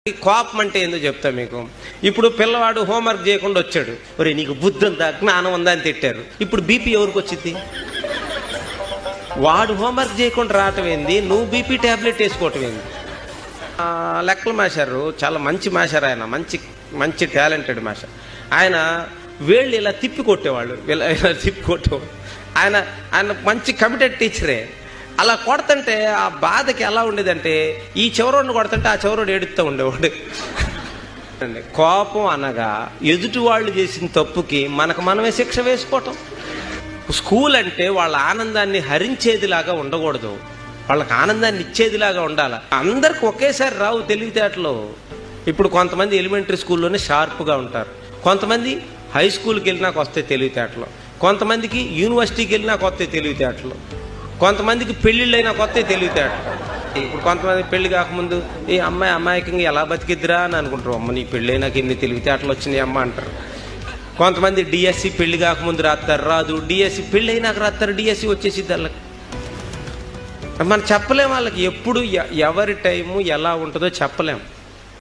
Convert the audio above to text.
కోపం అంటే ఏందో చెప్తా మీకు. ఇప్పుడు పిల్లవాడు హోంవర్క్ చేయకుండా వచ్చాడు, ఒరే నీకు బుద్ధి ఉందా జ్ఞానం ఉందా అని తిట్టారు. ఇప్పుడు బీపీ ఎవరికి వచ్చింది? వాడు హోంవర్క్ చేయకుండా రావటం ఏంది, నువ్వు బీపీ ట్యాబ్లెట్ వేసుకోవటం ఏంది? లెక్కల మాస్టారు చాలా మంచి మాస్టర్, ఆయన మంచి మంచి టాలెంటెడ్ మాస్టర్. ఆయన వేళ్ళు ఇలా తిప్పి కొట్టేవాళ్ళు, ఇలా తిప్పి కొట్టేవాడు. ఆయన ఆయన మంచి కమిటెడ్ టీచరే. అలా కొడుతుంటే ఆ బాధకి ఎలా ఉండేదంటే, ఈ చివరోడిని కొడుతుంటే ఆ చివరోడు ఏడుస్తూ ఉండేవాడు. కోపం అనగా ఎదుటి వాళ్ళు చేసిన తప్పుకి మనకు మనమే శిక్ష వేసుకోవటం. స్కూల్ అంటే వాళ్ళ ఆనందాన్ని హరించేదిలాగా ఉండకూడదు, వాళ్ళకి ఆనందాన్ని ఇచ్చేదిలాగా ఉండాలి. అందరికి ఒకేసారి రావు తెలివితేటలు. ఇప్పుడు కొంతమంది ఎలిమెంటరీ స్కూల్లోనే షార్ప్గా ఉంటారు, కొంతమంది హై స్కూల్కి వెళ్ళినాక వస్తాయి తెలివితేటలు, కొంతమందికి యూనివర్సిటీకి వెళ్ళినాక వస్తాయి తెలివితేటలు, కొంతమందికి పెళ్ళిళ్ళైనా కొత్త తెలివితేటలు. ఇప్పుడు కొంతమంది పెళ్లి కాకముందు ఈ అమ్మాయి అమాయకంగా ఎలా బతికిద్దిరా అని అనుకుంటారు. అమ్మ నీ పెళ్ళైనాక ఎన్ని తెలివితేటలు వచ్చినాయి అమ్మ అంటారు. కొంతమంది డిఎస్సి పెళ్లి కాకముందు రాస్తారు, రాదు. డిఎస్సి పెళ్ళి అయినాక రాస్తారు, డిఎస్సి వచ్చేసిద్ది వాళ్ళకి. మనం చెప్పలేం వాళ్ళకి ఎప్పుడు ఎవరి టైము ఎలా ఉంటుందో చెప్పలేం.